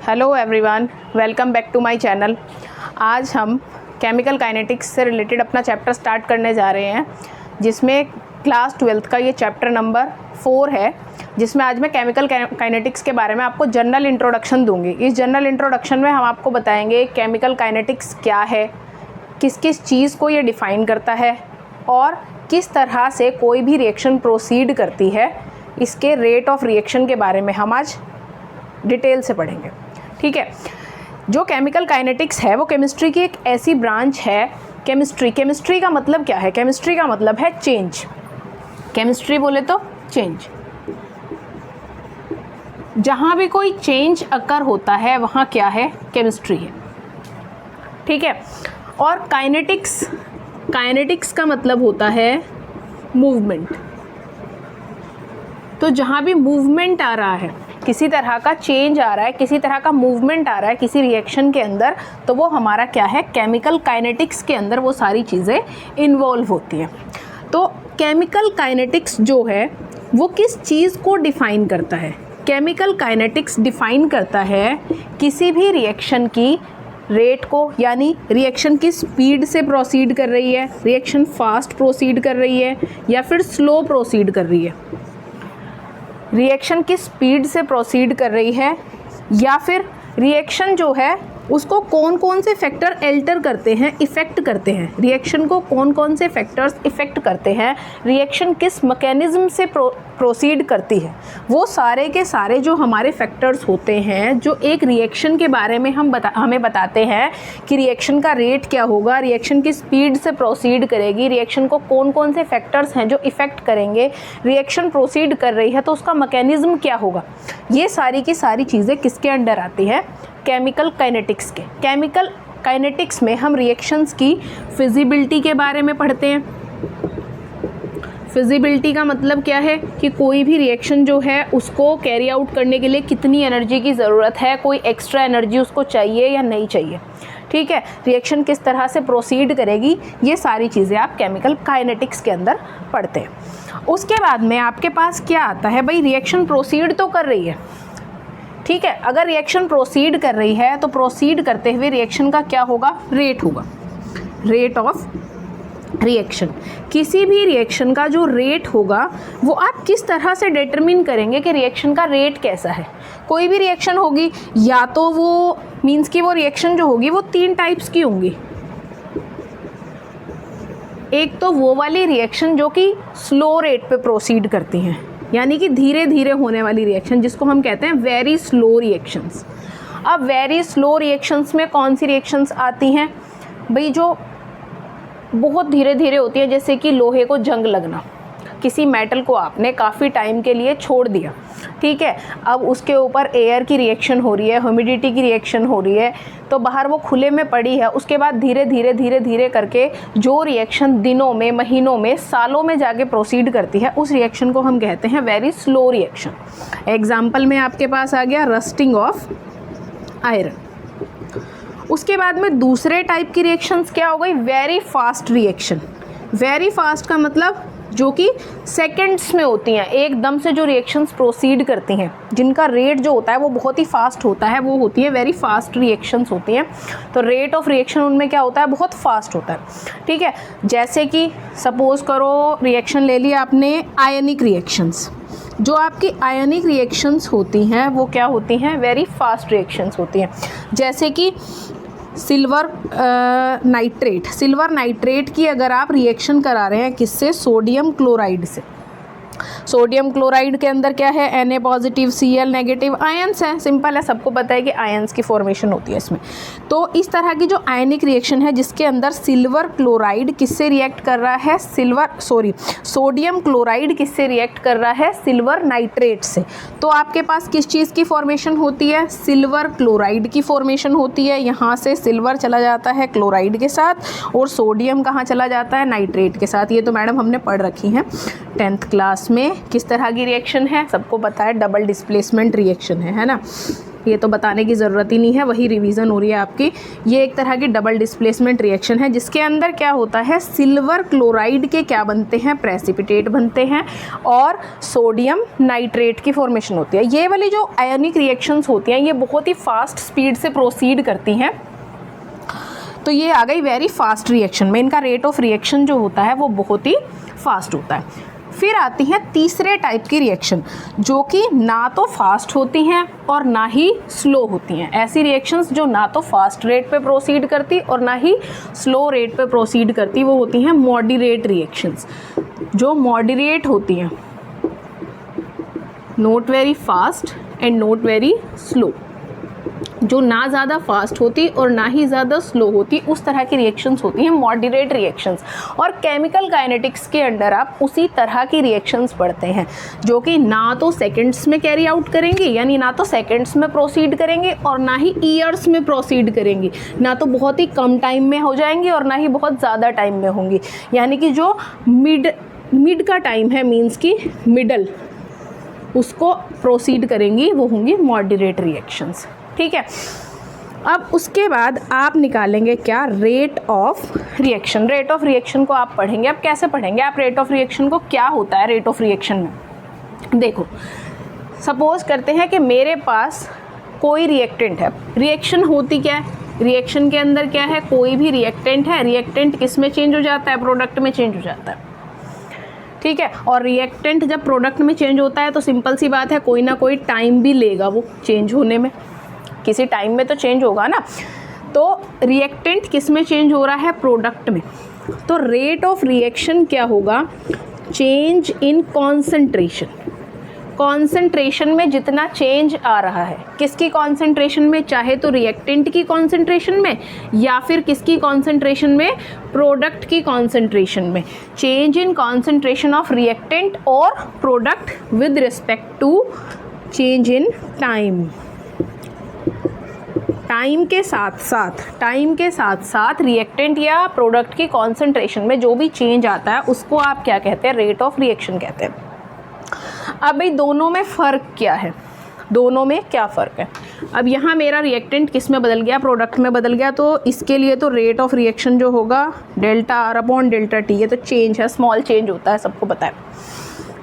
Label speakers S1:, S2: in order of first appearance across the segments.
S1: Hello everyone, welcome back to my channel. आज हम chemical kinetics से रिलेटेड अपना चैप्टर स्टार्ट करने जा रहे हैं, जिसमें क्लास 12th का ये चैप्टर नंबर 4 है, जिसमें आज मैं केमिकल काइनेटिक्स के बारे में आपको जनरल इंट्रोडक्शन दूंगी। इस जनरल इंट्रोडक्शन में हम आपको बताएंगे केमिकल काइनेटिक्स क्या है, किस किस चीज़ को ये डिफ़ाइन करता है और किस तरह से कोई भी रिएक्शन प्रोसीड करती है। इसके रेट ऑफ रिएक्शन के बारे में हम आज डिटेल से पढ़ेंगे। ठीक है, जो केमिकल काइनेटिक्स है वो केमिस्ट्री की एक ऐसी ब्रांच है। केमिस्ट्री का मतलब क्या है? केमिस्ट्री का मतलब है चेंज। केमिस्ट्री बोले तो चेंज। जहाँ भी कोई चेंज अकर होता है वहाँ क्या है? केमिस्ट्री है। ठीक है, और काइनेटिक्स का मतलब होता है मूवमेंट। तो जहाँ भी मूवमेंट आ रहा है, किसी तरह का चेंज आ रहा है, किसी तरह का मूवमेंट आ रहा है किसी रिएक्शन के अंदर, तो वो हमारा क्या है? केमिकल काइनेटिक्स के अंदर वो सारी चीज़ें इन्वॉल्व होती हैं। तो केमिकल काइनेटिक्स जो है वो किस चीज़ को डिफ़ाइन करता है? केमिकल काइनेटिक्स डिफ़ाइन करता है किसी भी रिएक्शन की रेट को, यानी रिएक्शन की स्पीड से प्रोसीड कर रही है, रिएक्शन फास्ट प्रोसीड कर रही है या फिर स्लो प्रोसीड कर रही है, रिएक्शन की स्पीड से प्रोसीड कर रही है या फिर रिएक्शन जो है उसको कौन कौन से फैक्टर एल्टर करते हैं, इफ़ेक्ट करते हैं, रिएक्शन को कौन कौन से फैक्टर्स इफ़ेक्ट करते हैं, रिएक्शन किस मैकेनिज़्म से प्रोसीड करती है। वो सारे के सारे जो हमारे फैक्टर्स होते हैं, जो एक रिएक्शन के बारे में हमें बताते हैं कि रिएक्शन का रेट क्या होगा, रिएक्शन की स्पीड से प्रोसीड करेगी, रिएक्शन को कौन कौन से फैक्टर्स हैं जो इफ़ेक्ट करेंगे, रिएक्शन प्रोसीड कर रही है तो उसका मैकेनिज़्म क्या होगा। ये सारी की सारी चीज़ें किसके अंडर आती हैं? केमिकल काइनेटिक्स के। केमिकल काइनेटिक्स में हम रिएक्शंस की फिजिबिलिटी के बारे में पढ़ते हैं। फिजिबिलिटी का मतलब क्या है कि कोई भी रिएक्शन जो है उसको कैरी आउट करने के लिए कितनी एनर्जी की ज़रूरत है, कोई एक्स्ट्रा एनर्जी उसको चाहिए या नहीं चाहिए। ठीक है, रिएक्शन किस तरह से प्रोसीड करेगी, ये सारी चीज़ें आप केमिकल काइनेटिक्स के अंदर पढ़ते हैं। उसके बाद में आपके पास क्या आता है? भाई रिएक्शन प्रोसीड तो कर रही है, ठीक है। अगर रिएक्शन प्रोसीड कर रही है तो प्रोसीड करते हुए रिएक्शन का क्या होगा? रेट होगा, रेट ऑफ रिएक्शन। किसी भी रिएक्शन का जो रेट होगा वो आप किस तरह से डिटरमिन करेंगे कि रिएक्शन का रेट कैसा है। कोई भी रिएक्शन होगी, या तो वो मीन्स कि वो रिएक्शन जो होगी वो 3 टाइप्स की होंगी। एक तो वो वाली रिएक्शन जो कि स्लो रेट पे प्रोसीड करती हैं, यानी कि धीरे धीरे होने वाली रिएक्शन, जिसको हम कहते हैं वेरी स्लो रिएक्शंस। अब वेरी स्लो रिएक्शंस में कौन सी रिएक्शंस आती हैं? भाई जो बहुत धीरे धीरे होती है, जैसे कि लोहे को जंग लगना। किसी मेटल को आपने काफ़ी टाइम के लिए छोड़ दिया, ठीक है, अब उसके ऊपर एयर की रिएक्शन हो रही है, ह्यूमिडिटी की रिएक्शन हो रही है, तो बाहर वो खुले में पड़ी है। उसके बाद धीरे धीरे करके जो रिएक्शन दिनों में, महीनों में, सालों में जाके प्रोसीड करती है, उस रिएक्शन को हम कहते हैं वेरी स्लो रिएक्शन। एग्जाम्पल में आपके पास आ गया रस्टिंग ऑफ आयरन। उसके बाद में दूसरे टाइप की रिएक्शंस क्या हो गई? Very fast reaction. Very fast का मतलब जो कि सेकंड्स में होती हैं, एकदम से जो रिएक्शंस प्रोसीड करती हैं, जिनका रेट जो होता है वो बहुत ही फास्ट होता है, वो होती है वेरी फास्ट रिएक्शंस होती हैं। तो रेट ऑफ रिएक्शन उनमें क्या होता है? बहुत फास्ट होता है। ठीक है, जैसे कि सपोज करो रिएक्शन ले लिया आपने आयनिक रिएक्शंस। जो आपकी आयनिक रिएक्शंस होती हैं वो क्या होती हैं? वेरी फास्ट रिएक्शंस होती हैं। जैसे कि सिल्वर नाइट्रेट की अगर आप रिएक्शन करा रहे हैं किससे? सोडियम क्लोराइड से। सोडियम क्लोराइड के अंदर क्या है? Na positive, Cl negative ions हैं। सिंपल है, सबको पता है कि आयंस की फॉर्मेशन होती है इसमें। तो इस तरह की जो आयनिक रिएक्शन है जिसके अंदर सिल्वर क्लोराइड किससे रिएक्ट कर रहा है? सोडियम क्लोराइड किससे रिएक्ट कर रहा है? सिल्वर नाइट्रेट से। तो आपके पास किस चीज़ की फॉर्मेशन होती है? सिल्वर क्लोराइड की फॉर्मेशन होती है। यहाँ से सिल्वर चला जाता है क्लोराइड के साथ और सोडियम कहाँ चला जाता है? नाइट्रेट के साथ। ये तो मैडम हमने पढ़ रखी हैं 10th क्लास में किस तरह की रिएक्शन है, सबको पता है डबल डिस्प्लेसमेंट रिएक्शन है ना, ये तो बताने की ज़रूरत ही नहीं है, वही रिवीजन हो रही है आपकी। ये एक तरह की डबल डिस्प्लेसमेंट रिएक्शन है जिसके अंदर क्या होता है, सिल्वर क्लोराइड के क्या बनते हैं, प्रेसिपिटेट बनते हैं और सोडियम नाइट्रेट की फॉर्मेशन होती है। ये वाली जो आयनिक रिएक्शंस होती हैं ये बहुत ही फास्ट स्पीड से प्रोसीड करती हैं, तो ये आ गई वेरी फास्ट रिएक्शन में, इनका रेट ऑफ रिएक्शन जो होता है वो बहुत ही फास्ट होता है। फिर आती हैं तीसरे टाइप की रिएक्शन जो कि ना तो फास्ट होती हैं और ना ही स्लो होती हैं। ऐसी रिएक्शंस जो ना तो फास्ट रेट पे प्रोसीड करती और ना ही स्लो रेट पे प्रोसीड करती, वो होती हैं मॉडरेट रिएक्शंस। जो मॉडरेट होती हैं, not very fast and not very slow, जो ना ज़्यादा फास्ट होती और ना ही ज़्यादा स्लो होती, उस तरह की रिएक्शंस होती हैं मॉडरेट रिएक्शंस। और केमिकल काइनेटिक्स के अंडर आप उसी तरह की रिएक्शंस पढ़ते हैं जो कि ना तो सेकंड्स में कैरी आउट करेंगी, यानी ना तो सेकंड्स में प्रोसीड करेंगे और ना ही ईयर्स में प्रोसीड करेंगी, ना तो बहुत ही कम टाइम में हो जाएंगी और ना ही बहुत ज़्यादा टाइम में होंगी, यानी कि जो मिड का टाइम है, मीन्स की मिडल, उसको प्रोसीड करेंगी, वो होंगी मॉडरेट रिएक्शंस। ठीक है, अब उसके बाद आप निकालेंगे क्या, rate of reaction. Rate of reaction को आप पढ़ेंगे। अब कैसे पढ़ेंगे आप रेट ऑफ रिएक्शन को, क्या होता है रेट ऑफ रिएक्शन में। देखो, सपोज करते हैं कि मेरे पास कोई रिएक्टेंट है। रिएक्शन होती क्या है, रिएक्शन के अंदर क्या है, कोई भी रिएक्टेंट है, रिएक्टेंट किस में चेंज हो जाता है, प्रोडक्ट में चेंज हो जाता है। ठीक है, और रिएक्टेंट जब प्रोडक्ट में चेंज होता है तो सिंपल सी बात है, कोई ना कोई टाइम भी लेगा वो चेंज होने में, किसी टाइम में तो चेंज होगा ना। तो रिएक्टेंट किस में चेंज हो रहा है, प्रोडक्ट में। तो रेट ऑफ रिएक्शन क्या होगा, चेंज इन कॉन्सेंट्रेशन। कॉन्सेंट्रेशन में जितना चेंज आ रहा है, किसकी कॉन्सेंट्रेशन में, चाहे तो रिएक्टेंट की कॉन्सेंट्रेशन में या फिर किसकी कॉन्सेंट्रेशन में, प्रोडक्ट की कॉन्सेंट्रेशन में। Change in concentration of reactant और product with respect to change in time. Time के साथ साथ रिएक्टेंट या प्रोडक्ट की कॉन्सेंट्रेशन में जो भी चेंज आता है उसको आप क्या कहते हैं, रेट ऑफ रिएक्शन कहते हैं। अब भाई दोनों में फ़र्क क्या है, दोनों में क्या फ़र्क है। अब यहाँ मेरा रिएक्टेंट किस में बदल गया, प्रोडक्ट में बदल गया, तो इसके लिए तो रेट ऑफ रिएक्शन जो होगा delta R upon delta T, ये तो चेंज है, स्मॉल चेंज होता है, सबको पता है।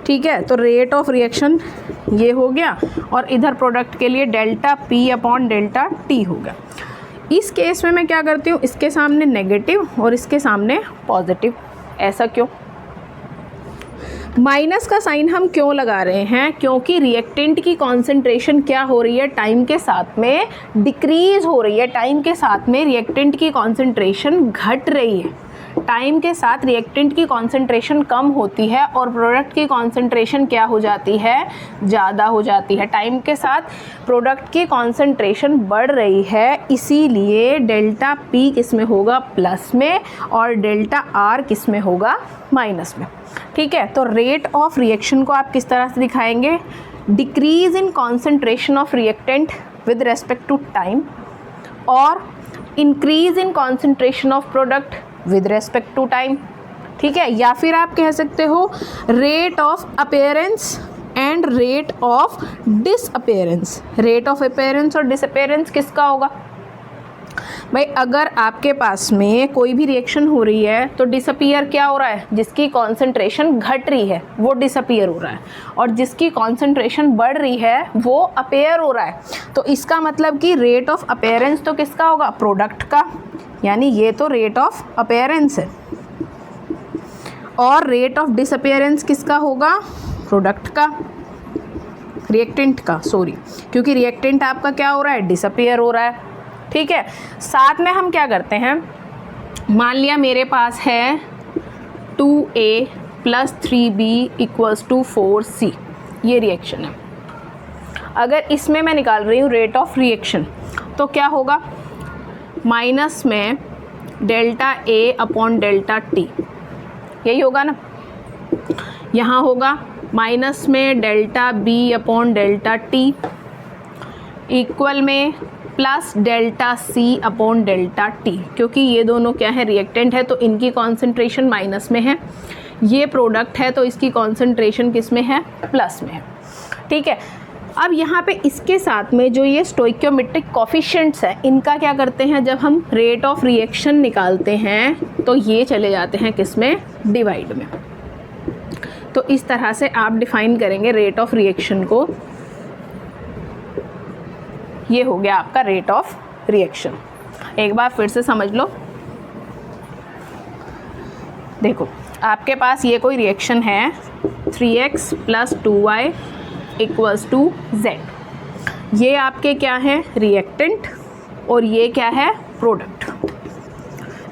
S1: ठीक है, तो रेट ऑफ रिएक्शन ये हो गया और इधर प्रोडक्ट के लिए delta P upon delta T हो गया। इस केस में मैं क्या करती हूँ, इसके सामने नेगेटिव और इसके सामने पॉजिटिव। ऐसा क्यों, माइनस का साइन हम क्यों लगा रहे हैं, क्योंकि रिएक्टेंट की कॉन्सेंट्रेशन क्या हो रही है, टाइम के साथ में डिक्रीज़ हो रही है। टाइम के साथ में रिएक्टेंट की कॉन्सेंट्रेशन घट रही है, टाइम के साथ रिएक्टेंट की कॉन्सेंट्रेशन कम होती है और प्रोडक्ट की कॉन्सेंट्रेशन क्या हो जाती है, ज़्यादा हो जाती है। टाइम के साथ प्रोडक्ट की कॉन्सेंट्रेशन बढ़ रही है, इसीलिए डेल्टा पी किस में होगा, प्लस में, और डेल्टा आर किस में होगा, माइनस में। ठीक है, तो रेट ऑफ रिएक्शन को आप किस तरह से दिखाएंगे, decrease in concentration of reactant with respect to time और increase in concentration of product with respect to time. ठीक है, या फिर आप कह सकते हो rate of appearance and rate of disappearance. Rate of appearance और डिसअपीयरेंस किसका होगा भाई, अगर आपके पास में कोई भी रिएक्शन हो रही है तो डिसअपीयर क्या हो रहा है, जिसकी कॉन्सेंट्रेशन घट रही है वो डिसअपीयर हो रहा है और जिसकी कॉन्सेंट्रेशन बढ़ रही है वो अपीयर हो रहा है। तो इसका मतलब कि रेट ऑफ अपीयरेंस तो किसका होगा, प्रोडक्ट का, यानी ये तो रेट ऑफ अपीयरेंस है, और रेट ऑफ डिसअपीयरेंस किसका होगा, प्रोडक्ट का, रिएक्टेंट का, सॉरी, क्योंकि रिएक्टेंट आपका क्या हो रहा है, डिसअपीयर हो रहा है। ठीक है, साथ में हम क्या करते हैं, मान लिया मेरे पास है 2A + 3B = 4C, ये रिएक्शन है। अगर इसमें मैं निकाल रही हूँ रेट ऑफ रिएक्शन तो क्या होगा, माइनस में delta A upon delta T, यही होगा ना। यहाँ होगा माइनस में delta B upon delta T, equal में plus delta C upon delta T, क्योंकि ये दोनों क्या है, रिएक्टेंट है तो इनकी कॉन्सेंट्रेशन माइनस में है। ये प्रोडक्ट है तो इसकी कॉन्सेंट्रेशन किस में है, प्लस में है। ठीक है, अब यहाँ पे इसके साथ में जो ये स्टोइकियोमेट्रिक कोफिशिएंट्स हैं, इनका क्या करते हैं, जब हम रेट ऑफ रिएक्शन निकालते हैं तो ये चले जाते हैं किस में, डिवाइड में। तो इस तरह से आप डिफाइन करेंगे रेट ऑफ रिएक्शन को। ये हो गया आपका रेट ऑफ रिएक्शन। एक बार फिर से समझ लो। देखो आपके पास ये कोई रिएक्शन है 3x + 2y = z। ये आपके क्या है, रिएक्टेंट, और ये क्या है, प्रोडक्ट।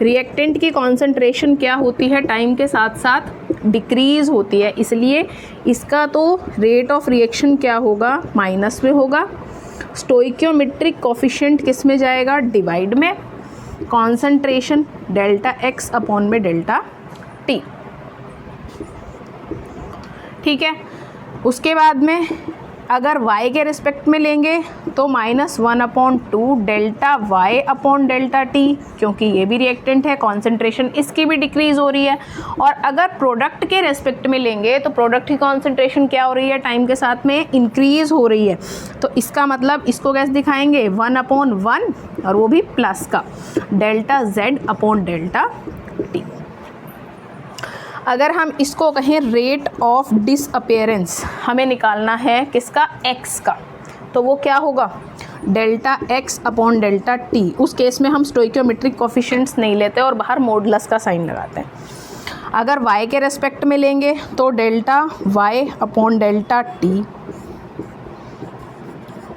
S1: रिएक्टेंट की कॉन्सेंट्रेशन क्या होती है, टाइम के साथ साथ डिक्रीज़ होती है, इसलिए इसका तो रेट ऑफ रिएक्शन क्या होगा, माइनस में होगा। स्टोइकियोमेट्रिक कोफिशिएंट किस में जाएगा, डिवाइड में। Concentration ΔX/ΔT। ठीक है, उसके बाद में अगर y के रिस्पेक्ट में लेंगे तो -1/2 ΔY/ΔT, क्योंकि ये भी रिएक्टेंट है, कॉन्सेंट्रेशन इसकी भी डिक्रीज़ हो रही है। और अगर प्रोडक्ट के रिस्पेक्ट में लेंगे तो प्रोडक्ट की कॉन्सेंट्रेशन क्या हो रही है, टाइम के साथ में इंक्रीज़ हो रही है। तो इसका मतलब इसको कैसे दिखाएंगे, 1/1, और वो भी प्लस का, ΔZ/ΔT। अगर हम इसको कहें रेट ऑफ डिसअपियरेंस, हमें निकालना है किसका, x का, तो वो क्या होगा, ΔX/ΔT। उस केस में हम स्टोइकियोमेट्रिक कोफिशिएंट्स नहीं लेते और बाहर मॉडुलस का साइन लगाते हैं। अगर y के रेस्पेक्ट में लेंगे तो ΔY/ΔT।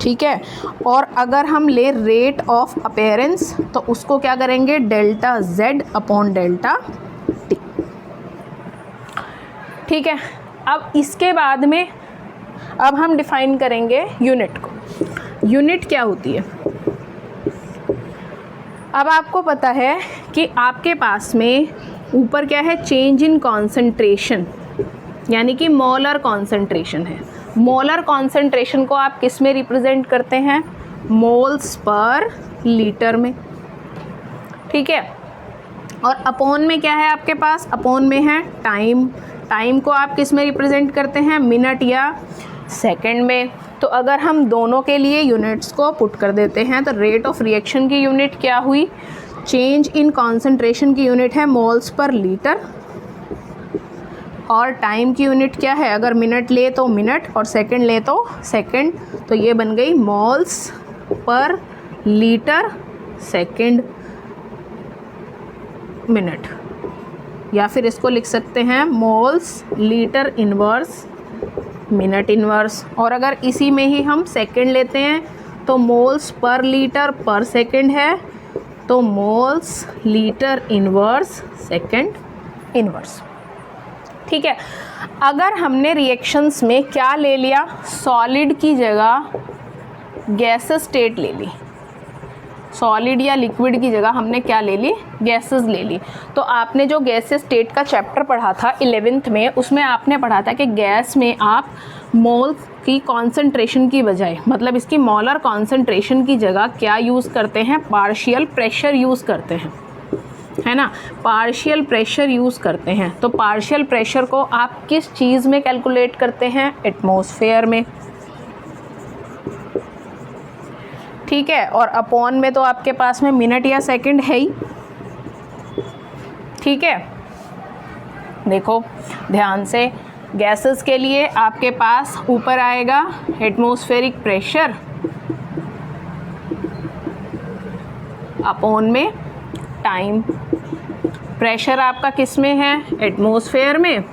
S1: ठीक है, और अगर हम ले रेट ऑफ अपीयरेंस तो उसको क्या करेंगे, ΔZ/ΔT। ठीक है, अब इसके बाद में अब हम डिफाइन करेंगे यूनिट को। यूनिट क्या होती है, अब आपको पता है कि आपके पास में ऊपर क्या है, चेंज इन कॉन्सेंट्रेशन, यानी कि मोलर कॉन्सेंट्रेशन है। मोलर कॉन्सेंट्रेशन को आप किस में रिप्रेजेंट करते हैं, मोल्स पर लीटर में। ठीक है, और अपॉन में क्या है आपके पास, अपॉन में है टाइम। टाइम को आप किस में रिप्रेजेंट करते हैं, मिनट या सेकंड में। तो अगर हम दोनों के लिए यूनिट्स को पुट कर देते हैं तो रेट ऑफ रिएक्शन की यूनिट क्या हुई, चेंज इन कॉन्सेंट्रेशन की यूनिट है मोल्स पर लीटर, और टाइम की यूनिट क्या है, अगर मिनट ले तो मिनट और सेकंड ले तो सेकंड। तो ये बन गई moles per litre second minute, या फिर इसको लिख सकते हैं moles litre inverse minute inverse. और अगर इसी में ही हम सेकंड लेते हैं तो मोल्स पर लीटर पर सेकंड है, तो moles litre inverse second inverse. ठीक है, अगर हमने रिएक्शंस में क्या ले लिया, सॉलिड की जगह गैसेस स्टेट ले ली, सॉलिड या लिक्विड की जगह हमने क्या ले ली, गैसेस ले ली। तो आपने जो गैसेस स्टेट का चैप्टर पढ़ा था 11th में, उसमें आपने पढ़ा था कि गैस में आप मोल की कॉन्सेंट्रेशन की बजाय, मतलब इसकी मोलर कॉन्सेंट्रेशन की जगह क्या यूज़ करते हैं, पार्शियल प्रेशर यूज़ करते हैं, है ना, पार्शियल प्रेशर यूज़ करते हैं। तो पार्शियल प्रेशर को आप किस चीज़ में कैलकुलेट करते हैं, एटमॉस्फेयर में। ठीक है, और अपॉन में तो आपके पास में मिनट या सेकंड है ही। ठीक है, देखो ध्यान से, गैसेस के लिए आपके पास ऊपर आएगा एटमॉस्फेरिक प्रेशर, अपॉन में टाइम। प्रेशर आपका किस में है, एटमॉस्फेयर में,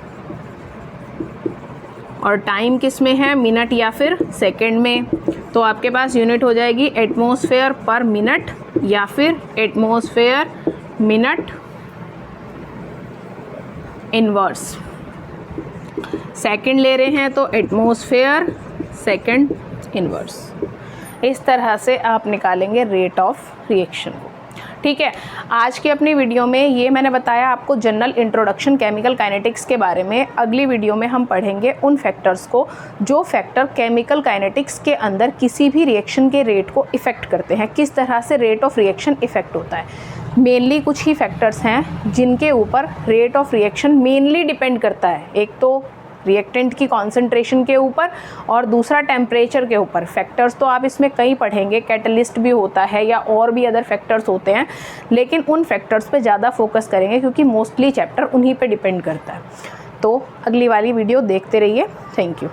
S1: और टाइम किस में है, मिनट या फिर सेकंड में। तो आपके पास यूनिट हो जाएगी एटमॉस्फेयर पर मिनट या फिर एटमॉस्फेयर मिनट इनवर्स। सेकंड ले रहे हैं तो एटमॉस्फेयर सेकंड इनवर्स। इस तरह से आप निकालेंगे रेट ऑफ रिएक्शन को। ठीक है, आज की अपनी वीडियो में ये मैंने बताया आपको जनरल इंट्रोडक्शन केमिकल काइनेटिक्स के बारे में। अगली वीडियो में हम पढ़ेंगे उन फैक्टर्स को जो फैक्टर केमिकल काइनेटिक्स के अंदर किसी भी रिएक्शन के रेट को इफ़ेक्ट करते हैं, किस तरह से रेट ऑफ रिएक्शन इफ़ेक्ट होता है। मेनली कुछ ही फैक्टर्स हैं जिनके ऊपर rate of reaction mainly depend करता है। एक तो रिएक्टेंट की कॉन्सेंट्रेशन के ऊपर और दूसरा टेम्परेचर के ऊपर। फैक्टर्स तो आप इसमें कई पढ़ेंगे, कैटलिस्ट भी होता है या और भी अदर फैक्टर्स होते हैं, लेकिन उन फैक्टर्स पे ज़्यादा फोकस करेंगे क्योंकि मोस्टली चैप्टर उन्हीं पे डिपेंड करता है। तो अगली वाली वीडियो देखते रहिए। Thank you.